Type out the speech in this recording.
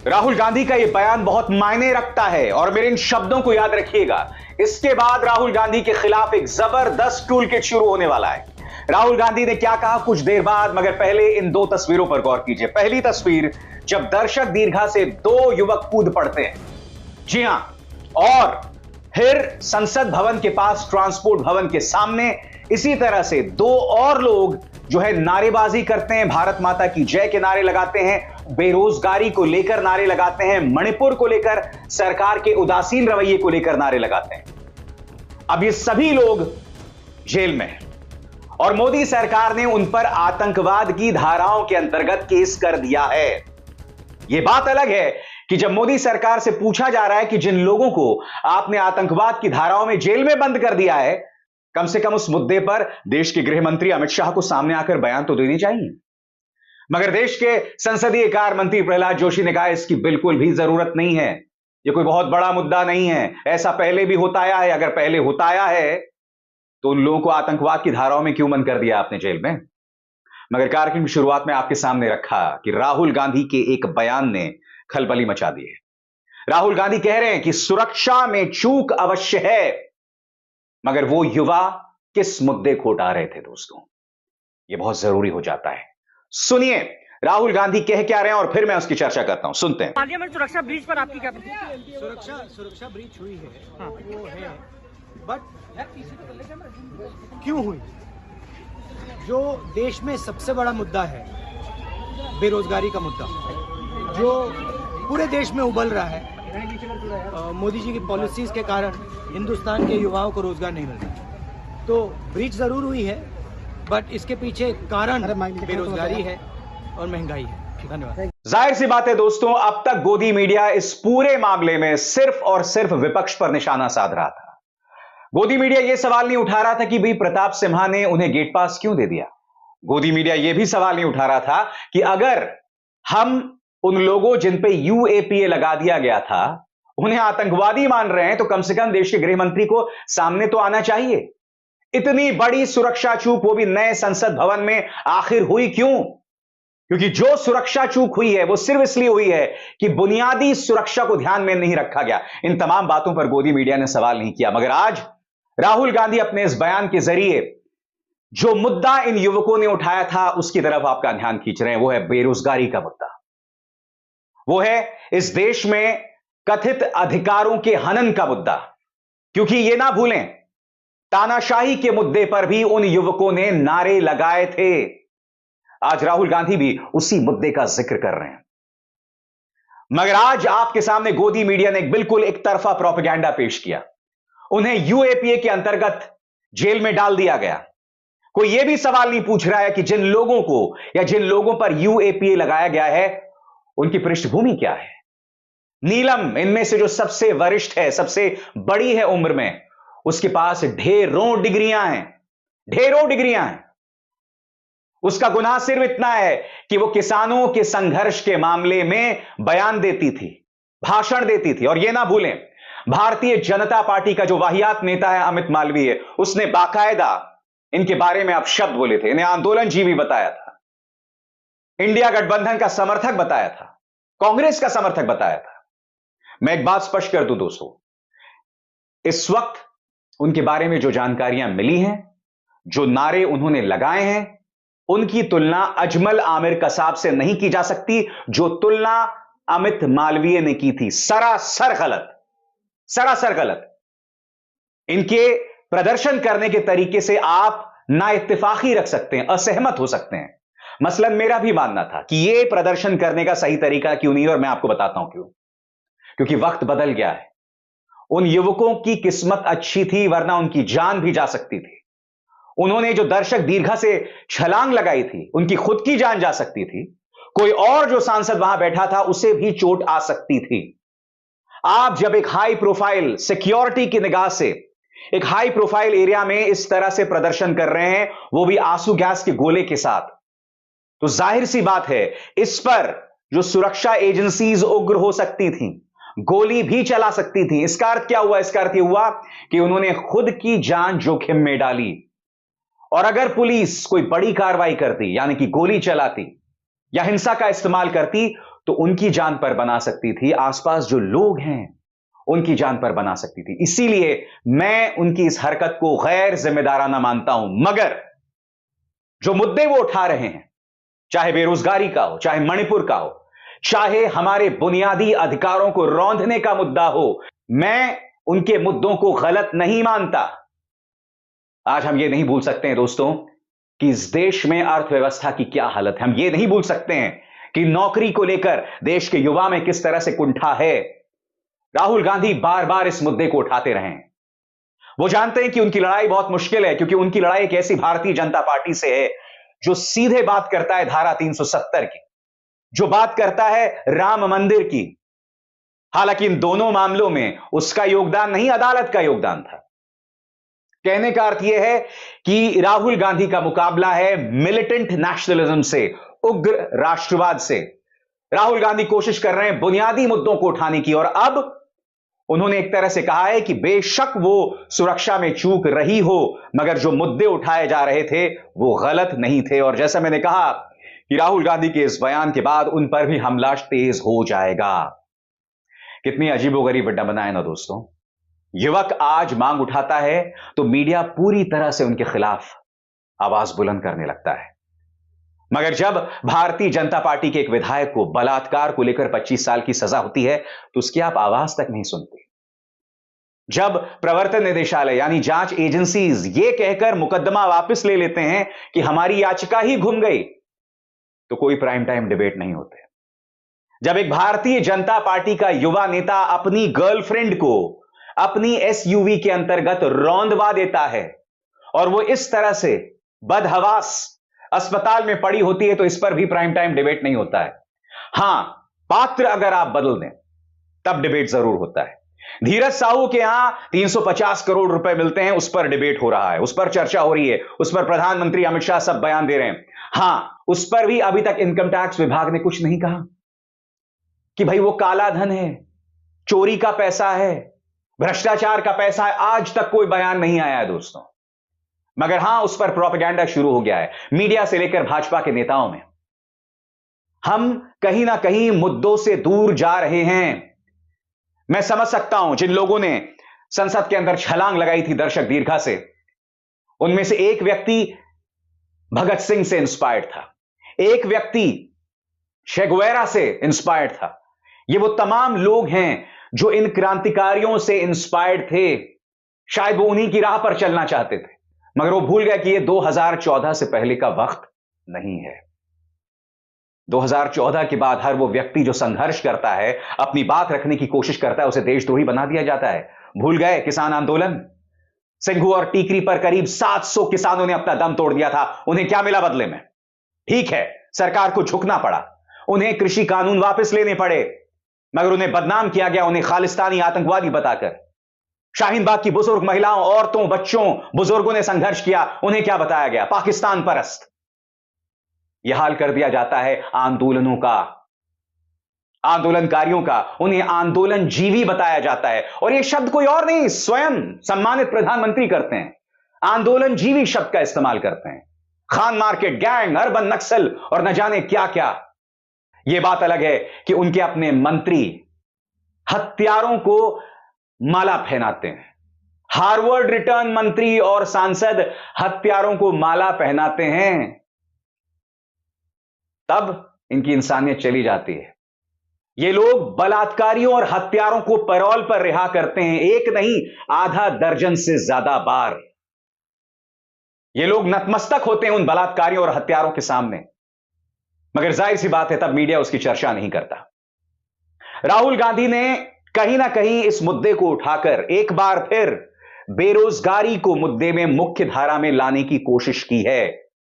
राहुल गांधी का यह बयान बहुत मायने रखता है और मेरे इन शब्दों को याद रखिएगा। इसके बाद राहुल गांधी के खिलाफ एक जबरदस्त टूल किट शुरू होने वाला है। राहुल गांधी ने क्या कहा कुछ देर बाद, मगर पहले इन दो तस्वीरों पर गौर कीजिए। पहली तस्वीर, जब दर्शक दीर्घा से दो युवक कूद पड़ते हैं, जी हां, और फिर संसद भवन के पास ट्रांसपोर्ट भवन के सामने इसी तरह से दो और लोग जो है नारेबाजी करते हैं, भारत माता की जय के नारे लगाते हैं, बेरोजगारी को लेकर नारे लगाते हैं, मणिपुर को लेकर, सरकार के उदासीन रवैये को लेकर नारे लगाते हैं। अब ये सभी लोग जेल में हैं और मोदी सरकार ने उन पर आतंकवाद की धाराओं के अंतर्गत केस कर दिया है। यह बात अलग है कि जब मोदी सरकार से पूछा जा रहा है कि जिन लोगों को आपने आतंकवाद की धाराओं में जेल में बंद कर दिया है, कम से कम उस मुद्दे पर देश के गृह मंत्री अमित शाह को सामने आकर बयान तो देनी चाहिए। मगर देश के संसदीय कार्य मंत्री प्रहलाद जोशी ने कहा इसकी बिल्कुल भी जरूरत नहीं है, यह कोई बहुत बड़ा मुद्दा नहीं है, ऐसा पहले भी होता आया है। अगर पहले होता आया है तो उन लोगों को आतंकवाद की धाराओं में क्यों बंद कर दिया आपने जेल में। मगर कार्यक्रम की शुरुआत में आपके सामने रखा कि राहुल गांधी के एक बयान ने खलबली मचा दी है। राहुल गांधी कह रहे हैं कि सुरक्षा में चूक अवश्य है, मगर वो युवा किस मुद्दे को उठा रहे थे दोस्तों, यह बहुत जरूरी हो जाता है। सुनिए राहुल गांधी कह क्या रहे हैं और फिर मैं उसकी चर्चा करता हूं। सुनते हैं। पार्लियामेंट सुरक्षा ब्रीच पर आपकी क्या प्रतिक्रिया? सुरक्षा ब्रीच हुई है, हाँ। वो है, बट क्यों हुई? जो देश में सबसे बड़ा मुद्दा है बेरोजगारी का मुद्दा, जो पूरे देश में उबल रहा है, मोदी जी की पॉलिसीज के कारण हिंदुस्तान के युवाओं को रोजगार नहीं मिल रहा। तो ब्रीच जरूर हुई है, बट इसके पीछे कारण बेरोजगारी है और महंगाई है। धन्यवाद। जाहिर सी बात है दोस्तों, अब तक गोदी मीडिया इस पूरे मामले में सिर्फ और सिर्फ विपक्ष पर निशाना साध रहा था। गोदी मीडिया यह सवाल नहीं उठा रहा था कि भाई प्रताप सिम्हा ने उन्हें गेट पास क्यों दे दिया। गोदी मीडिया यह भी सवाल नहीं उठा रहा था कि अगर हम उन लोगों जिन पे यूएपीए लगा दिया गया था उन्हें आतंकवादी मान रहे हैं, तो कम से कम देश के गृह मंत्री को सामने तो आना चाहिए। इतनी बड़ी सुरक्षा चूक, वो भी नए संसद भवन में, आखिर हुई क्यों? क्योंकि जो सुरक्षा चूक हुई है वो सिर्फ इसलिए हुई है कि बुनियादी सुरक्षा को ध्यान में नहीं रखा गया। इन तमाम बातों पर गोदी मीडिया ने सवाल नहीं किया। मगर आज राहुल गांधी अपने इस बयान के जरिए जो मुद्दा इन युवकों ने उठाया था उसकी तरफ आपका ध्यान खींच रहे हैं। वो है बेरोजगारी का मुद्दा, वो है इस देश में कथित अधिकारों के हनन का मुद्दा। क्योंकि यह ना भूलें, तानाशाही के मुद्दे पर भी उन युवकों ने नारे लगाए थे। आज राहुल गांधी भी उसी मुद्दे का जिक्र कर रहे हैं। मगर आज आपके सामने गोदी मीडिया ने बिल्कुल एक तरफा प्रोपेगेंडा पेश किया। उन्हें यूएपीए के अंतर्गत जेल में डाल दिया गया। कोई यह भी सवाल नहीं पूछ रहा है कि जिन लोगों को या जिन लोगों पर यूएपीए लगाया गया है उनकी पृष्ठभूमि क्या है। नीलम इनमें से जो सबसे वरिष्ठ है, सबसे बड़ी है उम्र में, उसके पास ढेरों डिग्रियां हैं, ढेरों डिग्रियां हैं। उसका गुनाह सिर्फ इतना है कि वो किसानों के संघर्ष के मामले में बयान देती थी, भाषण देती थी। और यह ना भूलें, भारतीय जनता पार्टी का जो वाहियात नेता है अमित मालवीय, उसने बाकायदा इनके बारे में आप शब्द बोले थे, इन्हें आंदोलनजीवी बताया था, इंडिया गठबंधन का समर्थक बताया था, कांग्रेस का समर्थक बताया था। मैं एक बात स्पष्ट कर दूं दोस्तों, इस वक्त उनके बारे में जो जानकारियां मिली हैं, जो नारे उन्होंने लगाए हैं, उनकी तुलना अजमल आमिर कसाब से नहीं की जा सकती। जो तुलना अमित मालवीय ने की थी, सरासर गलत, सरासर गलत। इनके प्रदर्शन करने के तरीके से आप ना इत्तेफाकी रख सकते हैं, असहमत हो सकते हैं। मसलन मेरा भी मानना था कि यह प्रदर्शन करने का सही तरीका क्यों नहीं, और मैं आपको बताता हूं क्यों। क्योंकि वक्त बदल गया है। उन युवकों की किस्मत अच्छी थी, वरना उनकी जान भी जा सकती थी। उन्होंने जो दर्शक दीर्घा से छलांग लगाई थी, उनकी खुद की जान जा सकती थी। कोई और जो सांसद वहां बैठा था उसे भी चोट आ सकती थी। आप जब एक हाई प्रोफाइल सिक्योरिटी की निगाह से एक हाई प्रोफाइल एरिया में इस तरह से प्रदर्शन कर रहे हैं, वो भी आंसू गैस के गोले के साथ, तो जाहिर सी बात है इस पर जो सुरक्षा एजेंसीज उग्र हो सकती थी, गोली भी चला सकती थी। इसका अर्थ क्या हुआ? इसका अर्थ यह हुआ कि उन्होंने खुद की जान जोखिम में डाली। और अगर पुलिस कोई बड़ी कार्रवाई करती, यानी कि गोली चलाती या हिंसा का इस्तेमाल करती, तो उनकी जान पर बना सकती थी, आसपास जो लोग हैं उनकी जान पर बना सकती थी। इसीलिए मैं उनकी इस हरकत को गैर जिम्मेदाराना मानता हूं। मगर जो मुद्दे वो उठा रहे हैं, चाहे बेरोजगारी का हो, चाहे मणिपुर का हो, चाहे हमारे बुनियादी अधिकारों को रौंदने का मुद्दा हो, मैं उनके मुद्दों को गलत नहीं मानता। आज हम ये नहीं भूल सकते हैं दोस्तों कि इस देश में अर्थव्यवस्था की क्या हालत है। हम ये नहीं भूल सकते हैं कि नौकरी को लेकर देश के युवा में किस तरह से कुंठा है। राहुल गांधी बार बार इस मुद्दे को उठाते रहे हैं। वो जानते हैं कि उनकी लड़ाई बहुत मुश्किल है, क्योंकि उनकी लड़ाई एक ऐसी भारतीय जनता पार्टी से है जो सीधे बात करता है धारा 370 की, जो बात करता है राम मंदिर की। हालांकि इन दोनों मामलों में उसका योगदान नहीं, अदालत का योगदान था। कहने का अर्थ यह है कि राहुल गांधी का मुकाबला है मिलिटेंट नेशनलिज्म से, उग्र राष्ट्रवाद से। राहुल गांधी कोशिश कर रहे हैं बुनियादी मुद्दों को उठाने की, और अब उन्होंने एक तरह से कहा है कि बेशक वो सुरक्षा में चूक रही हो, मगर जो मुद्दे उठाए जा रहे थे वो गलत नहीं थे। और जैसा मैंने कहा कि राहुल गांधी के इस बयान के बाद उन पर भी हमला तेज हो जाएगा। कितनी अजीबोगरीब विडंबना है ना दोस्तों। युवक आज मांग उठाता है तो मीडिया पूरी तरह से उनके खिलाफ आवाज बुलंद करने लगता है, मगर जब भारतीय जनता पार्टी के एक विधायक को बलात्कार को लेकर 25 साल की सजा होती है तो उसकी आप आवाज तक नहीं सुनते। जब प्रवर्तन निदेशालय यानी जांच एजेंसीज ये कहकर मुकदमा वापस ले लेते हैं कि हमारी याचिका ही घुम गई, तो कोई प्राइम टाइम डिबेट नहीं होते। जब एक भारतीय जनता पार्टी का युवा नेता अपनी गर्लफ्रेंड को अपनी एसयूवी के अंतर्गत रौंदवा देता है और वो इस तरह से बदहवास अस्पताल में पड़ी होती है, तो इस पर भी प्राइम टाइम डिबेट नहीं होता है। हां, पात्र अगर आप बदल दें तब डिबेट जरूर होता है। धीरज साहू के यहां 350 करोड़ रुपए मिलते हैं, उस पर डिबेट हो रहा है, उस पर चर्चा हो रही है, उस पर प्रधानमंत्री अमित शाह सब बयान दे रहे हैं। हां, उस पर भी अभी तक इनकम टैक्स विभाग ने कुछ नहीं कहा कि भाई वो काला धन है, चोरी का पैसा है, भ्रष्टाचार का पैसा है। आज तक कोई बयान नहीं आया है दोस्तों। मगर हां, उस पर प्रोपेगेंडा शुरू हो गया है मीडिया से लेकर भाजपा के नेताओं में। हम कहीं ना कहीं मुद्दों से दूर जा रहे हैं। मैं समझ सकता हूं जिन लोगों ने संसद के अंदर छलांग लगाई थी दर्शक दीर्घा से, उनमें से एक व्यक्ति भगत सिंह से इंस्पायर्ड था, एक व्यक्ति che गुवेरा से इंस्पायर्ड था। ये वो तमाम लोग हैं जो इन क्रांतिकारियों से इंस्पायर्ड थे। शायद वो उन्हीं की राह पर चलना चाहते थे, मगर वो भूल गए कि ये 2014 से पहले का वक्त नहीं है। 2014 के बाद हर वो व्यक्ति जो संघर्ष करता है, अपनी बात रखने की कोशिश करता है, उसे देशद्रोही बना दिया जाता है। भूल गए किसान आंदोलन? सिंघू और टीकरी पर करीब 700 किसानों ने अपना दम तोड़ दिया था। उन्हें क्या मिला बदले में? ठीक है, सरकार को झुकना पड़ा, उन्हें कृषि कानून वापस लेने पड़े, मगर उन्हें बदनाम किया गया, उन्हें खालिस्तानी आतंकवादी बताकर। शाहीन बाग की बुजुर्ग महिलाओं, औरतों, बच्चों, बुजुर्गों ने संघर्ष किया, उन्हें क्या बताया गया? पाकिस्तान परस्त। यह हाल कर दिया जाता है आंदोलनों का, आंदोलनकारियों का। उन्हें आंदोलन जीवी बताया जाता है, और यह शब्द कोई और नहीं, स्वयं सम्मानित प्रधानमंत्री करते हैं। आंदोलन जीवी शब्द का इस्तेमाल करते हैं। खान मार्केट गैंग, अर्बन नक्सल और न जाने क्या क्या। यह बात अलग है कि उनके अपने मंत्री हत्यारों को माला पहनाते हैं। हार्वर्ड रिटर्न मंत्री और सांसद हत्यारों को माला पहनाते हैं, तब इनकी इंसानियत चली जाती है। ये लोग बलात्कारियों और हत्यारों को पैरोल पर रिहा करते हैं, एक नहीं आधा दर्जन से ज्यादा बार। ये लोग नतमस्तक होते हैं उन बलात्कारियों और हत्यारों के सामने, मगर जाहिर सी बात है तब मीडिया उसकी चर्चा नहीं करता। राहुल गांधी ने कहीं ना कहीं इस मुद्दे को उठाकर एक बार फिर बेरोजगारी को मुद्दे में मुख्य धारा में लाने की कोशिश की है।